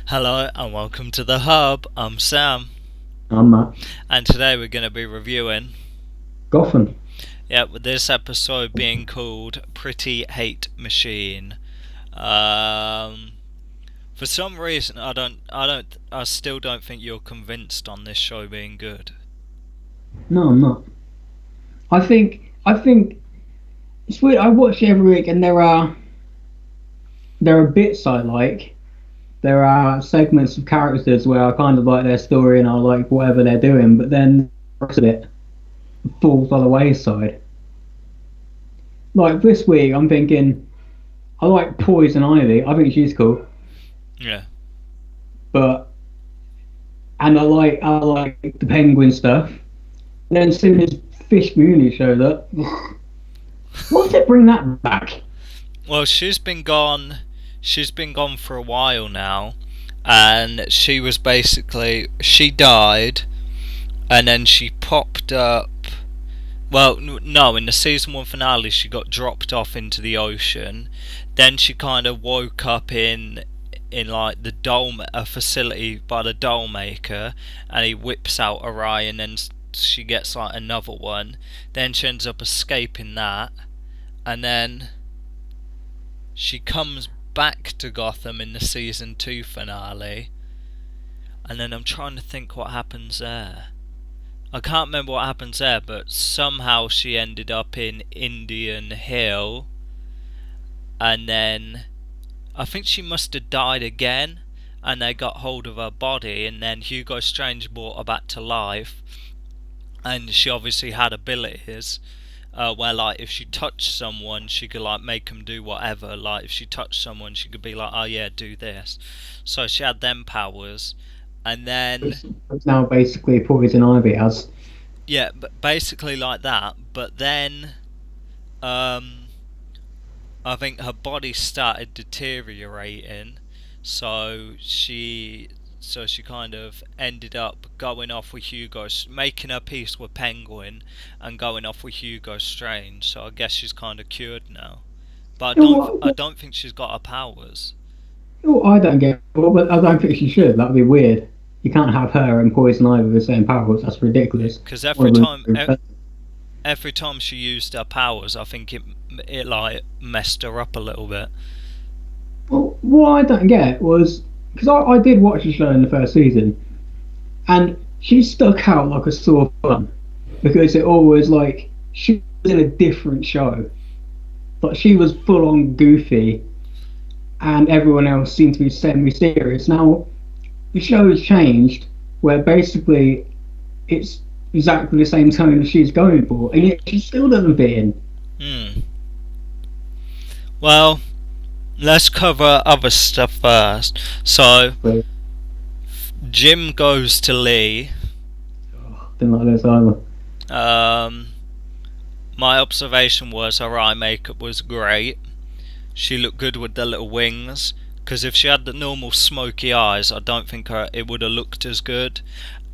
Hello and welcome to the Hub. I'm Sam, I'm and today we're going to be reviewing, Gotham. with this episode being called Pretty Hate Machine. Um, for some reason, I still don't think you're convinced on this show being good. No, I'm not. I think it's weird. I watch it every week, and there are bits I like. There are segments of characters where I kind of like their story and I like whatever they're doing, but then the rest of it falls by the wayside. Like this week, I'm thinking I like Poison Ivy. I think she's cool, Yeah. but and I like the Penguin stuff. And then as soon as Fish Mooney showed up, why did they bring that back? Well, she's been gone. She's been gone for a while now, and she died, and then she popped up. Well, no, in the season 1 finale, she got dropped off into the ocean. Then she kind of woke up in like a facility by the doll maker, and he whips out Orion, and she gets like another one. Then she ends up escaping that, and then she comes back to Gotham in the season 2 finale. And then I'm trying to think what happens there. I can't remember what happens there, but somehow she ended up in Indian Hill, and then I think she must have died again, and they got hold of her body, and then Hugo Strange brought her back to life, and she obviously had abilities. Where like if she touched someone, she could like make them do whatever. Like if she touched someone, she could be like, "Oh yeah, do this." So she had them powers, and then It's now basically Poison Ivy as. yeah, but basically like that. But then, um, I think her body started deteriorating, so she kind of ended up going off with making her peace with Penguin, and going off with Hugo Strange. So I guess she's kind of cured now. But You know what, I don't think she's got her powers. I don't get, well, but I don't think she should. That'd be weird. You can't have her and Poison Ivy with the same powers. That's ridiculous. Because One of them. every time she used her powers, I think it like messed her up a little bit. Well, what I don't get was because I did watch the show in the first season, and she stuck out like a sore thumb because it always like she was in a different show. Like she was full on goofy, and everyone else seemed to be semi serious. Now the show has changed, where basically it's exactly the same tone as she's going for, and yet she still doesn't fit in. Hmm. Well, let's cover other stuff first. So, But Jim goes to Lee. didn't like this either. Um, my observation was her eye makeup was great. She looked good with the little wings. Because if she had the normal smoky eyes, I don't think it would have looked as good.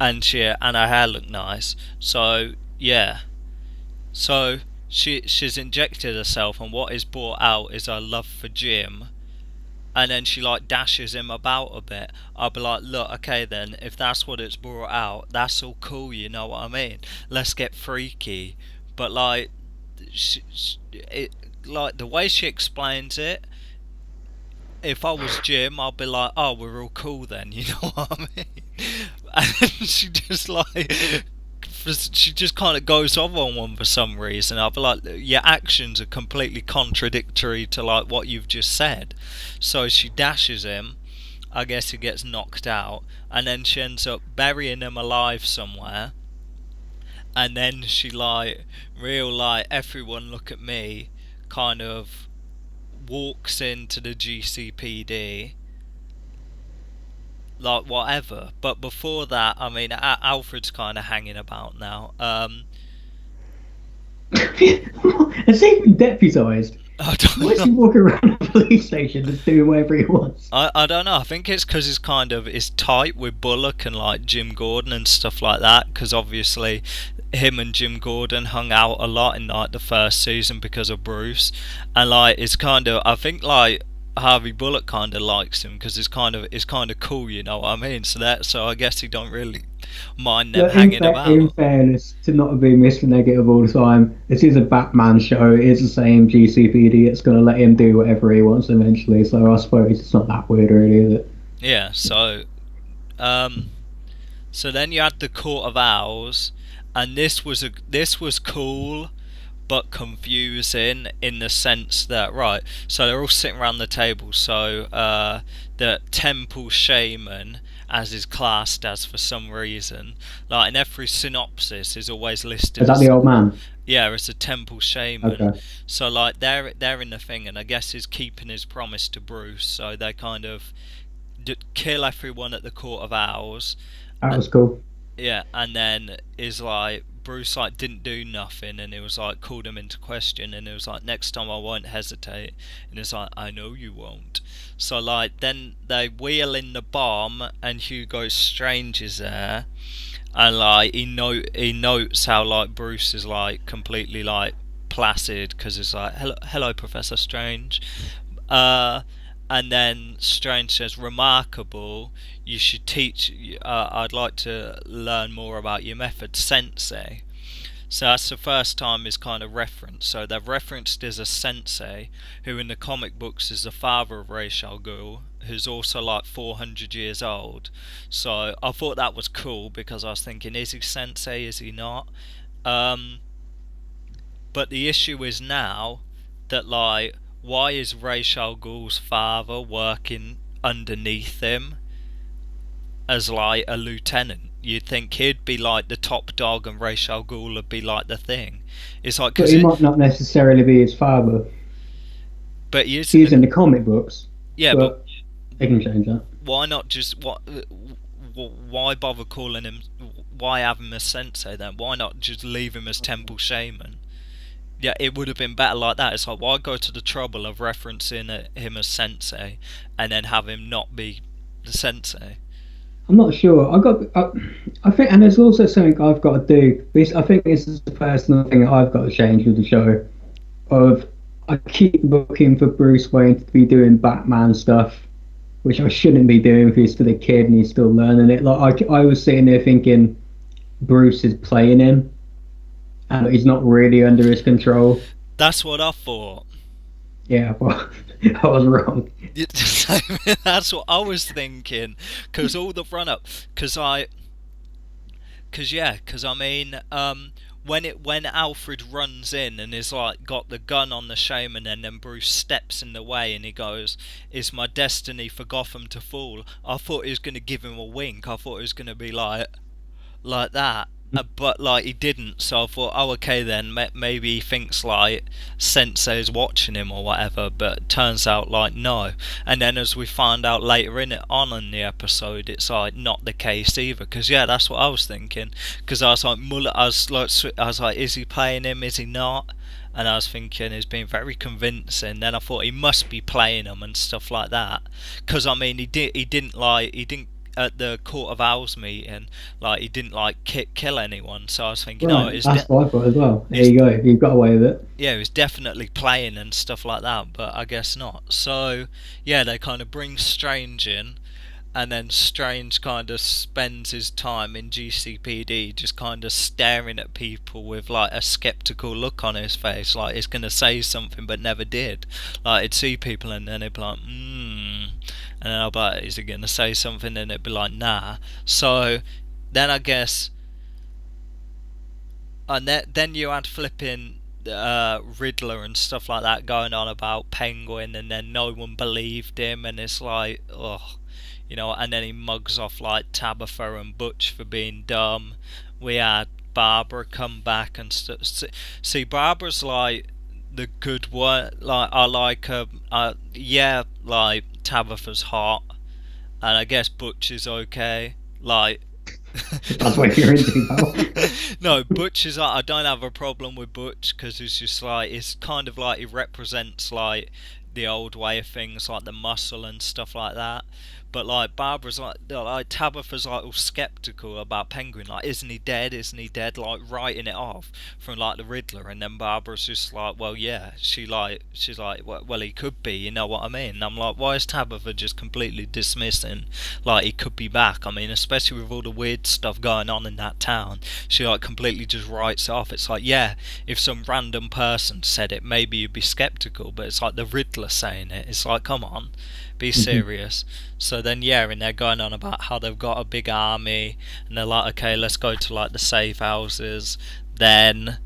And her hair looked nice. So yeah. So she's injected herself, and what is brought out is her love for Jim. And then she like dashes him about a bit. I'll be like, look, okay then, if that's what it's brought out, that's all cool, you know what I mean? Let's get freaky. But like, like the way she explains it, if I was Jim, I'd be like, oh, we're all cool then, you know what I mean? And she just like, she just kind of goes off on one for some reason. I'll be like, your actions are completely contradictory to like what you've just said. So she dashes him. I guess he gets knocked out, and then she ends up burying him alive somewhere. And then she like, real like, everyone look at me, kind of walks into the GCPD, like whatever. But before that, I mean, Alfred's kind of hanging about now. Has he been deputised? I Why don't is know. he walking around the police station just doing whatever he wants? I don't know. I think it's because it's kind of is tight with Bullock and like Jim Gordon and stuff like that. Because obviously, him and Jim Gordon hung out a lot in like the first season because of Bruce, and like it's kind of I think like Harvey Bullock kind of likes him because it's kind of cool, you know what I mean? So I guess he don't really mind them Look, hanging in about. fairness, to not be Mr. Negative all the time, this is a Batman show. It is the same GCPD. It's going to let him do whatever he wants eventually. So I suppose it's not that weird, really, is it? Yeah. Um, so then you had the Court of Owls, and this was cool but confusing in the sense that, right, so they're all sitting around the table. So the temple shaman, as is classed as for some reason, like in every synopsis, is always Is listed that the as, old man? yeah, as a temple shaman. Okay. So like they're in the thing, and I guess he's keeping his promise to Bruce. So they kind of kill everyone at the Court of Owls. That was cool. Yeah, and then is like Bruce like didn't do nothing, and it was like called him into question, and it was like next time I won't hesitate, and it's like I know you won't. So like then they wheel in the bomb, and Hugo Strange is there, and like he notes how like Bruce is like completely like placid because it's like hello Professor Strange, uh, and then Strange says, remarkable, you should teach, I'd like to learn more about your method, sensei. So that's the first time is kind of referenced. So they've referenced as a sensei, who in the comic books is the father of Ra's al Ghul, who's also like 400 years old. So I thought that was cool because I was thinking, is he sensei, is he not? Um, but the issue is now that like, why is Ra's al Ghul's father working underneath him as like a lieutenant? You'd think he'd be like the top dog, and Ra's al Ghul would be like the thing. It's like But because he it, might not necessarily be his father. but he is in He's the in the comic books, yeah, but but they can change that. why not just why bother calling him? Why have him as sensei then? Why not just leave him as temple shaman? Yeah, it would have been better like that. It's like, why go to the trouble of referencing him as sensei and then have him not be the sensei? I'm not sure. I think, and there's also something I've got to do. I think this is the personal thing that I've got to change with the show. Of I keep looking for Bruce Wayne to be doing Batman stuff, which I shouldn't be doing if he's still a kid and he's still learning it. Like I was sitting there thinking Bruce is playing him, and he's not really under his control. That's what I thought. Yeah, well, I was wrong. That's what I was thinking. Because all the run up. Because I mean, when Alfred runs in and is like got the gun on the shaman, and then Bruce steps in the way and he goes, "Is my destiny for Gotham to fall?" I thought he was going to give him a wink. I thought it was going to be like that. But like he didn't, so I thought, oh okay then, maybe he thinks like Sensei's watching him or whatever. But turns out like no. And then as we find out later in the episode, it's like not the case either. Because yeah, that's what I was thinking. Because I was like, I was like, is he playing him? Is he not? And I was thinking he's been very convincing. Then I thought he must be playing him and stuff like that. Because I mean, he didn't at the Court of Owls meeting, like he didn't like kill anyone. So I was thinking, oh, Right, that's what I thought as well. There you go. You've got away with it. yeah, he was definitely playing and stuff like that. But I guess not. So yeah, they kind of bring Strange in, and then Strange kind of spends his time in GCPD just kind of staring at people with like a skeptical look on his face, like he's gonna say something but never did. Like he'd see people and then he'd be like, and then I'll be like, is he gonna say something? And it'd be like, nah. So then I guess, and then you had flipping Riddler and stuff like that going on about Penguin, and then no one believed him, and it's like, ugh, you know. And then he mugs off like Tabitha and Butch for being dumb. We had Barbara come back and see, Barbara's like the good one. Like I like her. Yeah, like Tabitha's hot, and I guess Butch is okay. Like That's what you're into, pal. no, Butch is like, I don't have a problem with Butch because it's just like it's kind of like he represents like the old way of things, like the muscle and stuff like that. But like Barbara's like Tabitha's like all skeptical about Penguin, like isn't he dead? Isn't he dead? Like writing it off from like the Riddler, and then Barbara's just like, well, yeah. She's like, well, he could be. You know what I mean? And I'm like, why is Tabitha just completely dismissing like he could be back? I mean, especially with all the weird stuff going on in that town, she like completely just writes it off. It's like, yeah, if some random person said it, maybe you'd be skeptical, but it's like the Riddler saying it. It's like, come on, be serious. So then, yeah, and they're going on about how they've got a big army, and they're like, okay, let's go to like the safe houses. Then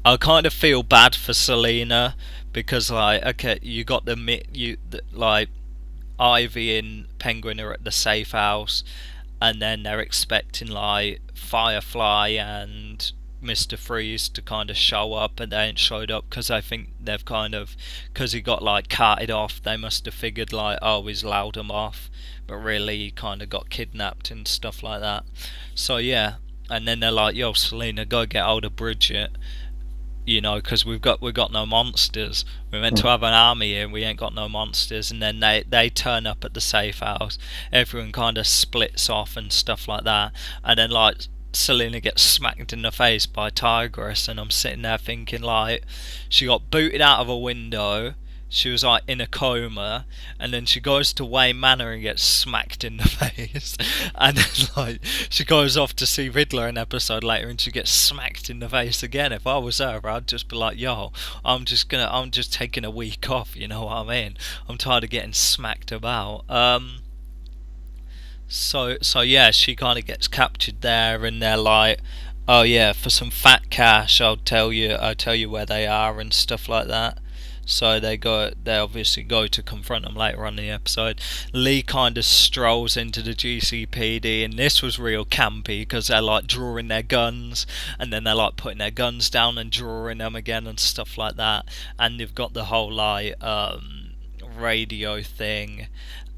I kind of feel bad for Selena because like, okay, you got like Ivy and Penguin are at the safe house, and then they're expecting like Firefly and Mr. Freeze to kind of show up, and they ain't showed up because I think they've kind of, because he got like carted off, they must have figured like, oh, he's loud him off, but really he kind of got kidnapped and stuff like that. So yeah, and then they're like, yo, Selena, go get hold of Bridget, you know, because we've got no monsters. We're meant to have an army here, and we ain't got no monsters. And then they turn up at the safe house. Everyone kind of splits off and stuff like that. And then like Selena gets smacked in the face by Tigress, and I'm sitting there thinking like, she got booted out of a window. She was like in a coma, and then she goes to Wayne Manor and gets smacked in the face, and then like she goes off to see Riddler an episode later and she gets smacked in the face again. If I was her, I'd just be like, yo, I'm just taking a week off, you know what I mean? I'm tired of getting smacked about. So yeah, she kind of gets captured there, and they're like, oh yeah, for some fat cash, I'll tell you where they are and stuff like that. So they obviously go to confront them later on in the episode. Lee kind of strolls into the GCPD, and this was real campy because they're like drawing their guns, and then they're like putting their guns down and drawing them again and stuff like that. And they've got the whole like radio thing,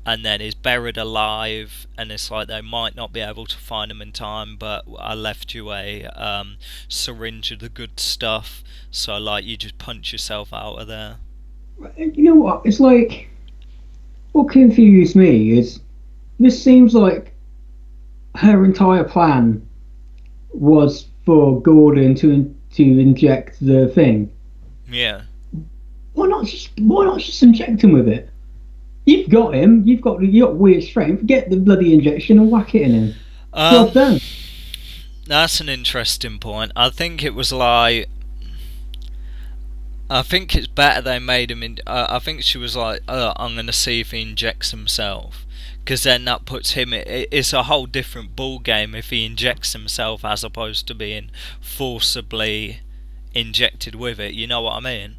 and then he's buried alive, and it's like they might not be able to find him in time, but I left you a syringe of the good stuff, so like you just punch yourself out of there. You know what? It's like what confused me is this seems like her entire plan was for Gordon to inject the thing. Yeah. Why not just inject him with it? You've got him. You've got weird strength. Get the bloody injection and whack it in him. Job done. That's an interesting point. I think it was like, I think it's better they made him in. I think she was like, I'm gonna see if he injects himself, because then that puts him. It's a whole different ball game if he injects himself as opposed to being forcibly injected with it. You know what I mean?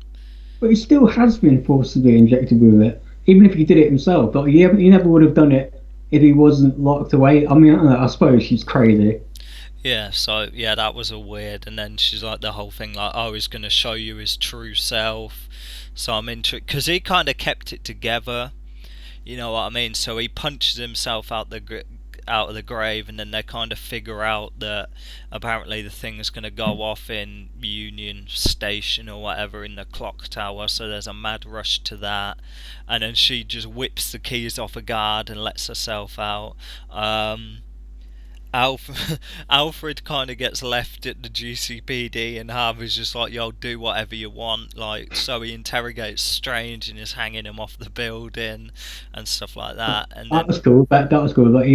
But he still has been forcibly injected with it, even if he did it himself. But he never would have done it if he wasn't locked away. I mean, I suppose she's crazy. Yeah, so yeah, that was a weird. And then she's like, the whole thing like, oh, he's gonna show you his true self. So I'm into it because he kind of kept it together. You know what I mean? So he punches himself out of the grave, and then they kind of figure out that apparently the thing is going to go off in Union Station or whatever in the clock tower, so there's a mad rush to that, and then she just whips the keys off a guard and lets herself out. Alfred kind of gets left at the GCPD, and Harvey's just like, yo, do whatever you want. Like, so he interrogates Strange and is hanging him off the building and stuff like that. And that was cool. That was cool. Like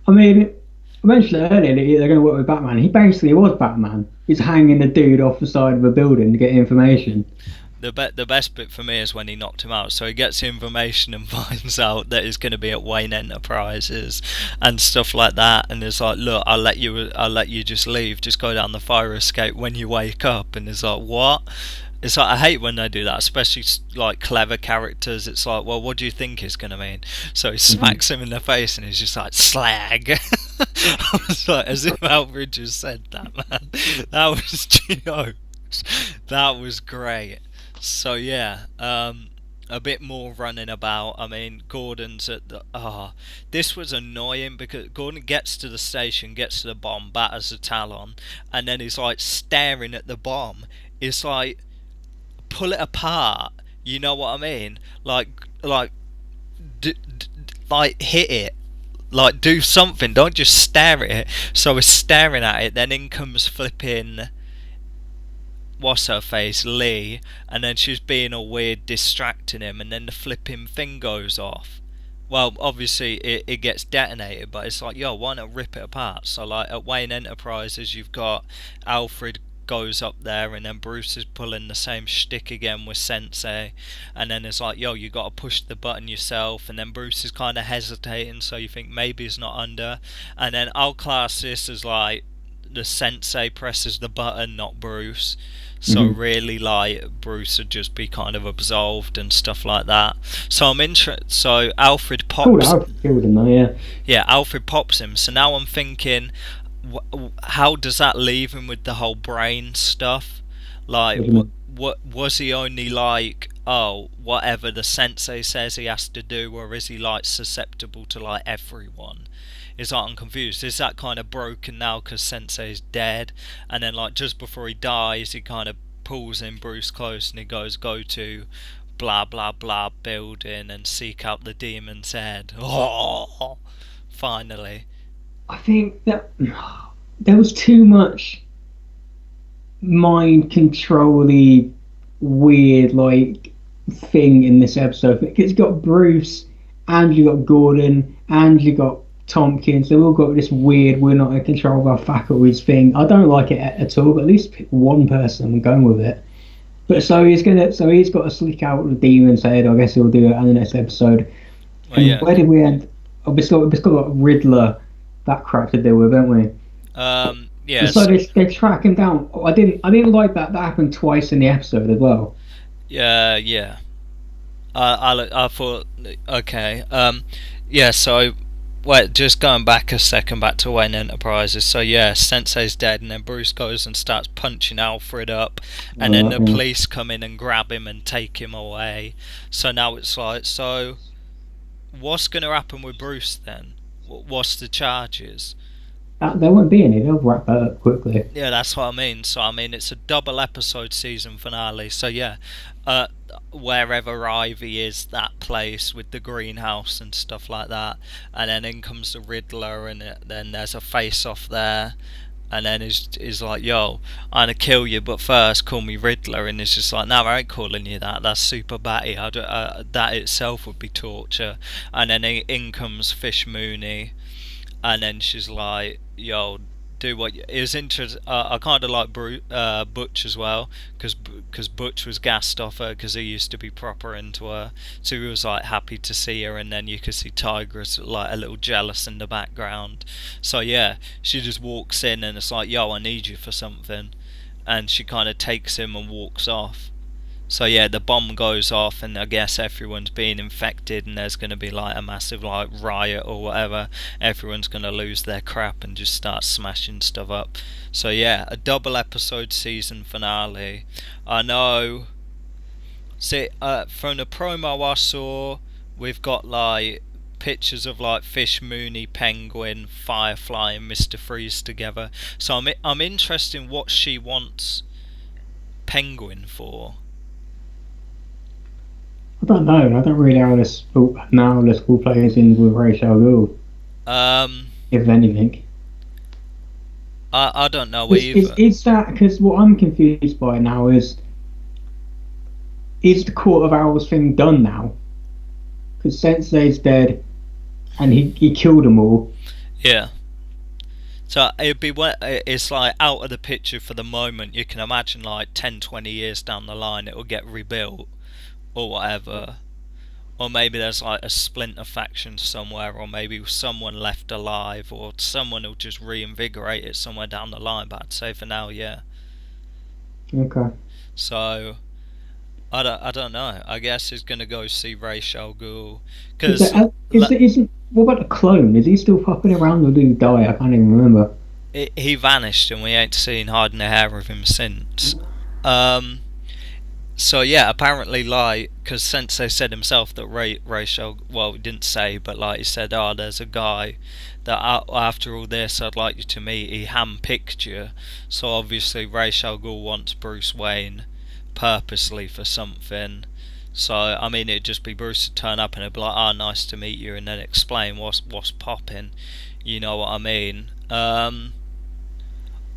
I mean, I mentioned earlier that they're going to work with Batman. He basically was Batman. He's hanging the dude off the side of a building to get information. The best bit for me is when he knocked him out. So he gets information and finds out that he's going to be at Wayne Enterprises and stuff like that. And it's like, look, I'll let you just leave. Just go down the fire escape when you wake up. And it's like, what? It's like, I hate when they do that, especially like clever characters. It's like, well, what do you think it's going to mean? So he smacks him in the face and he's just like, slag. I was like, as if Alfred just said that, man. That was jokes. That was great. So yeah, a bit more running about. I mean, Gordon's at the... this was annoying because Gordon gets to the station, gets to the bomb, batters the Talon, and then he's like staring at the bomb. It's like, pull it apart. You know what I mean? Like hit it. Like, do something. Don't just stare at it. So we're staring at it. Then in comes flipping, what's her face, Lee, and then she's being all weird, distracting him, and then the flipping thing goes off. Well, obviously it gets detonated, but it's like, yo, why not rip it apart? So like at Wayne Enterprises, you've got Alfred goes up there, and then Bruce is pulling the same shtick again with Sensei, and then it's like, yo, you got to push the button yourself, and then Bruce is kind of hesitating, so you think maybe he's not under, and then I'll class this as like the Sensei presses the button, not Bruce. So really, like, Bruce would just be kind of absolved and stuff like that. So I'm interested. So Alfred pops. Killed him though, yeah. Yeah, Alfred pops him. So now I'm thinking, how does that leave him with the whole brain stuff? Like, what was he only like? Oh, whatever the Sensei says he has to do, or is he like susceptible to like everyone? Is that I'm confused? Is that kind of broken now because Sensei's dead? And then like just before he dies, he kind of pulls in Bruce close and he goes, "Go to blah blah blah building and seek out the demon's head." Oh, finally. I think that there was too much mind controlly weird like thing in this episode. It's got Bruce and you got Gordon and you got Tompkins. They've all got this weird we're not in control of our faculties thing. I don't like it at all, but at least pick one person and going with it. But so he's got to slick out the demon's head. I guess he'll do it in the next episode. Well, yeah. Where did we end? Oh, we've got like Riddler, that crap to deal with, don't we? Yeah. So they track him down. I didn't like that. That happened twice in the episode as well. Yeah. I thought, okay. Yeah. So, wait, just going back a second, back to Wayne Enterprises. So yeah, Sensei's dead, and then Bruce goes and starts punching Alfred up, and then the police come in and grab him and take him away. So now it's like, so what's going to happen with Bruce then? What's the charges? There won't be any. They'll wrap that up quickly. Yeah, that's what I mean. So I mean, it's a double episode season finale. So yeah, wherever Ivy is, that place with the greenhouse and stuff like that, and then in comes the Riddler, and then there's a face-off there, and then he's like, yo, I'm gonna kill you, but first call me Riddler, and it's just like, no, I ain't calling you that. That's super batty. That itself would be torture. And then in comes Fish Mooney. And then she's like, yo, do what it was interesting. I kind of like Butch as well, because Butch was gassed off her because he used to be proper into her, so he was like happy to see her. And then you could see Tigress like a little jealous in the background. So yeah, she just walks in and it's like, yo, I need you for something, and she kind of takes him and walks off. So yeah, the bomb goes off, and I guess everyone's being infected, and there's going to be like a massive like riot or whatever. Everyone's going to lose their crap and just start smashing stuff up. So yeah, a double episode season finale. I know. See, from the promo I saw, we've got like pictures of like Fish Mooney, Penguin, Firefly, and Mr. Freeze together. So I'm interested in what she wants Penguin for. I don't know. I don't really know how this school plays in with Rachel Ghul. If anything. I don't know either. Is that because what I'm confused by now is the Court of Owls thing done now? Because Sensei's dead, and he killed them all. Yeah. So it's like out of the picture for the moment. You can imagine like 10, 20 years down the line it will get rebuilt. Or whatever, or maybe there's like a splinter faction somewhere, or maybe someone left alive, or someone will just reinvigorate it somewhere down the line. But I'd say for now, yeah. Okay. So I don't know. I guess he's gonna go see Rachel Ghul. Because what about the clone? Is he still popping around, or did he die? I can't even remember. He vanished, and we ain't seen hardly a hair of him since. So yeah, apparently, like, because Sensei said himself that Rachel, well, he didn't say, but like he said, there's a guy that after all this I'd like you to meet. He handpicked you. So obviously Rachel Ghul wants Bruce Wayne purposely for something. So I mean, it'd just be Bruce to turn up and it'd be like, "Ah, nice to meet you," and then explain what's popping. You know what I mean?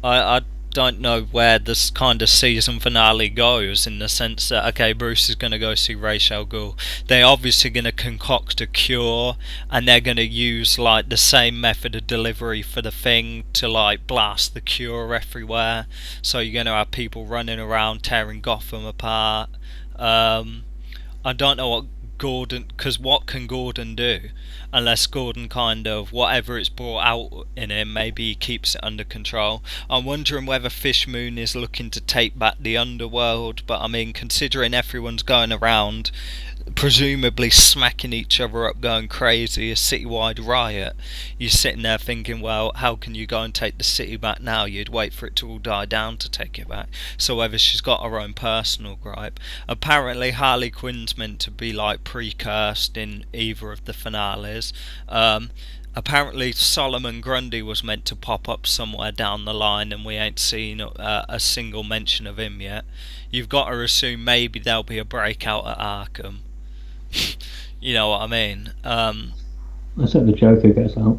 I don't know where this kind of season finale goes, in the sense that, okay, Bruce is going to go see Ra's al Ghul. They're obviously going to concoct a cure, and they're going to use like the same method of delivery for the thing to like blast the cure everywhere. So you're going to have people running around tearing Gotham apart. I don't know what Gordon, because what can Gordon do? Unless Gordon kind of, whatever it's brought out in him, maybe he keeps it under control. I'm wondering whether Fish Moon is looking to take back the underworld, but I mean, considering everyone's going around presumably smacking each other up, going crazy, a citywide riot, you're sitting there thinking, well, how can you go and take the city back now? You'd wait for it to all die down to take it back. So whether she's got her own personal gripe. Apparently Harley Quinn's meant to be like pre-cursed in either of the finales. Apparently Solomon Grundy was meant to pop up somewhere down the line, and we ain't seen a single mention of him yet. You've got to assume maybe there'll be a breakout at Arkham. You know what I mean? Let's hope the Joker gets out.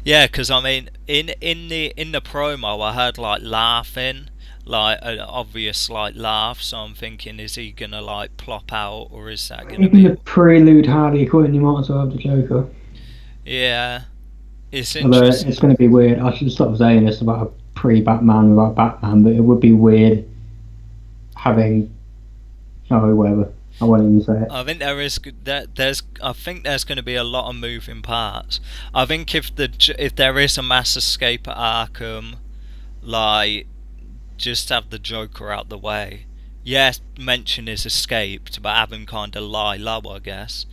Yeah, because I mean, in the promo, I heard like laughing, like an obvious like laugh. So I'm thinking, is he gonna like plop out, or is that gonna Even be? the prelude Harley Quinn, you might as well have the Joker. Yeah, it's Although interesting. it's going to be weird. I should stop saying this about a pre-Batman without Batman, but it would be weird having. Oh, whatever. I won't even say it. I think I think there's going to be a lot of moving parts. I think if there is a mass escape at Arkham, like, just have the Joker out the way. Yes, mention his escaped, but have him kind of lie low, I guess.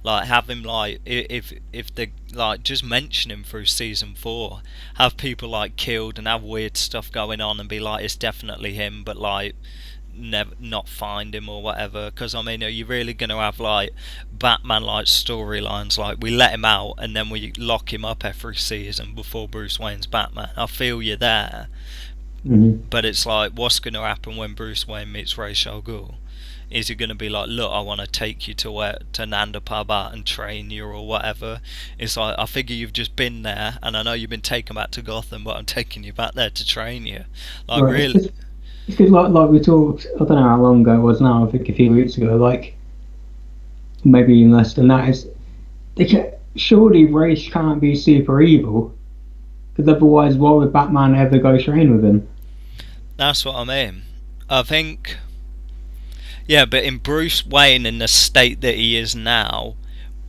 Like, have him like, if the like, just mention him through season 4. Have people like killed and have weird stuff going on, and be like, it's definitely him, but like, never not find him or whatever. Because I mean, are you really going to have like Batman like storylines like we let him out and then we lock him up every season before Bruce Wayne's Batman? I feel you there, Mm-hmm. but it's like, what's going to happen when Bruce Wayne meets Ra's al Ghul? Is he going to be like, look, I want to take you to Nanda Parbat and train you or whatever? It's like, I figure you've just been there, and I know you've been taken back to Gotham, but I'm taking you back there to train you. Like, Right. really? It's because like we talked. I don't know how long ago it was now. I think a few weeks ago. Like maybe even less than that. Surely Ra's can't be super evil, because otherwise, why would Batman ever go train with him? That's what I mean. I think, yeah, but in Bruce Wayne in the state that he is now,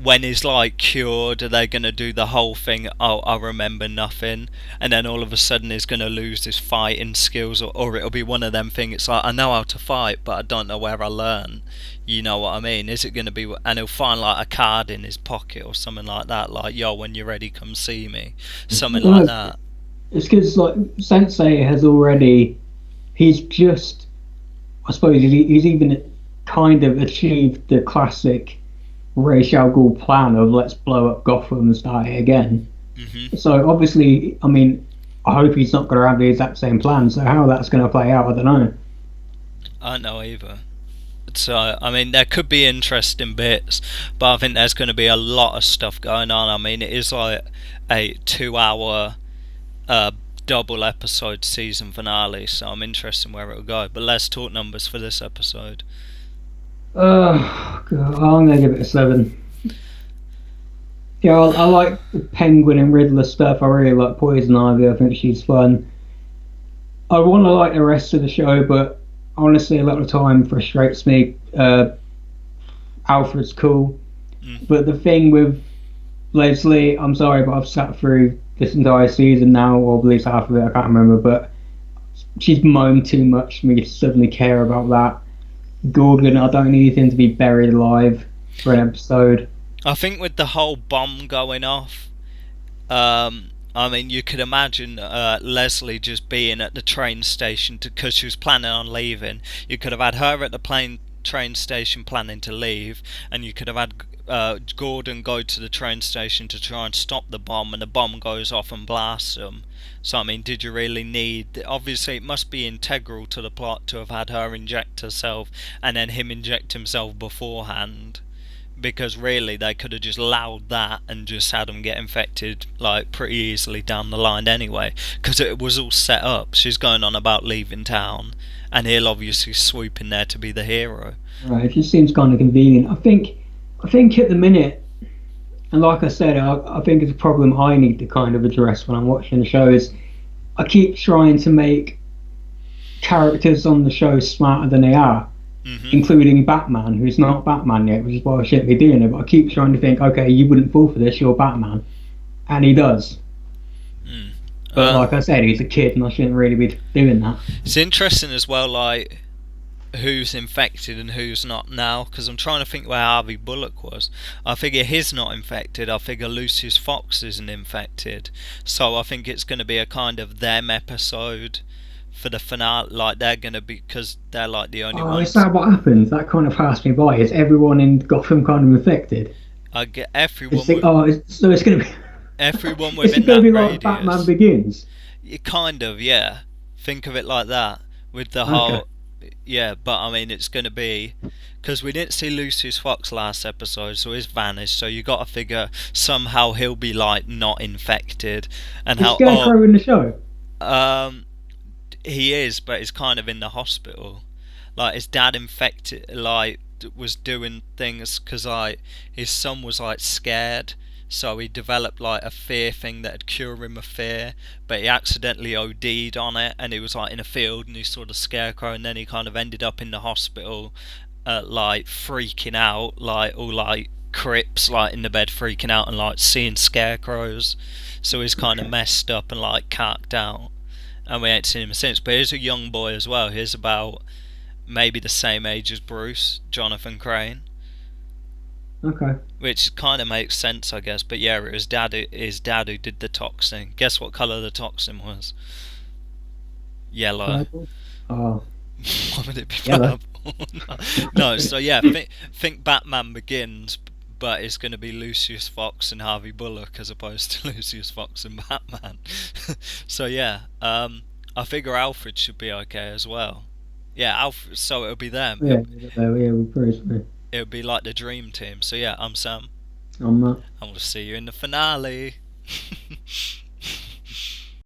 when he's like cured, are they going to do the whole thing? Oh, I remember nothing, and then all of a sudden he's going to lose his fighting skills, or it'll be one of them things. It's like, I know how to fight, but I don't know where I learn. You know what I mean? Is it going to be? And he'll find like a card in his pocket or something like that, like, yo, when you're ready, come see me, something like No, that. it's because like Sensei has already. He's just. I suppose he's even kind of achieved the classic Ra's al Ghul plan of let's blow up Gotham and start it again. Mhm. So obviously, I mean, I hope he's not going to have the exact same plan. So how that's going to play out, I don't know. I don't know either. So, I mean, there could be interesting bits, but I think there's going to be a lot of stuff going on. I mean, it is like a 2 hour uh, double episode season finale, so I'm interested in where it'll go. But let's talk numbers for this episode. God, I'm going to give it a 7. Yeah, I like the Penguin and Riddler stuff. I really like Poison Ivy. I think she's fun. I want to like the rest of the show, but honestly, a lot of time frustrates me. Alfred's cool, Mm. but the thing with Leslie, I'm sorry, but I've sat through this entire season now, or at least half of it. I can't remember, but she's moaned too much for me to suddenly care about that. Gordon, I don't need him to be buried alive for an episode. I think with the whole bomb going off, I mean, you could imagine Leslie just being at the train station because she was planning on leaving. You could have had her at the train station planning to leave, and you could have had Gordon go to the train station to try and stop the bomb, and the bomb goes off and blasts them. So I mean, did you really need? Obviously, it must be integral to the plot to have had her inject herself and then him inject himself beforehand. Because really, they could have just allowed that and just had him get infected like pretty easily down the line anyway. Because it was all set up. She's going on about leaving town, and he'll obviously swoop in there to be the hero. Right, it just seems kind of convenient. I think at the minute, and like I said, I think it's a problem I need to kind of address when I'm watching the show is I keep trying to make characters on the show smarter than they are, including Batman, who's not Batman yet, which is why I shouldn't be doing it. But I keep trying to think, okay, you wouldn't fall for this, you're Batman, and he does. But like I said, he's a kid, and I shouldn't really be doing that. It's interesting as well, like who's infected and who's not now, because I'm trying to think where Harvey Bullock was. I figure he's not infected. I figure Lucius Fox isn't infected. So I think it's going to be a kind of them episode for the finale. Like they're going to be, because they're like the only ones. Is that what happens? That kind of passed me by. Is everyone in Gotham kind of infected? I get everyone. So it's going to be. Everyone Is within it going to that be like radius. Batman Begins? Kind of, yeah. Think of it like that with the whole. Yeah, but I mean, it's going to be because we didn't see Lucius Fox last episode, so he's vanished. So you got to figure somehow he'll be like not infected, and Is how Scarecrow in the show? He is, but he's kind of in the hospital. Like his dad infected, like was doing things because like his son was like scared. So he developed like a fear thing that'd cure him of fear, but he accidentally OD'd on it, and he was like in a field and he saw the scarecrow, and then he kind of ended up in the hospital, like freaking out, like all like Crips, like in the bed freaking out and like seeing scarecrows. So he's kind of messed up and like carked out, and we ain't seen him since. But he's a young boy as well. He's about maybe the same age as Bruce, Jonathan Crane. Okay. Which kind of makes sense, I guess. But yeah, it was his dad who did the toxin. Guess what colour the toxin was? Yellow. Purple? Oh. Why would it be Yellow. purple? No, so yeah, think Batman Begins, but it's going to be Lucius Fox and Harvey Bullock as opposed to Lucius Fox and Batman. So yeah, I figure Alfred should be okay as well. Yeah, Alfred. So it'll be them. Yeah, we're pretty. It would be like the dream team. So yeah, I'm Sam. I'm not. And we'll see you in the finale.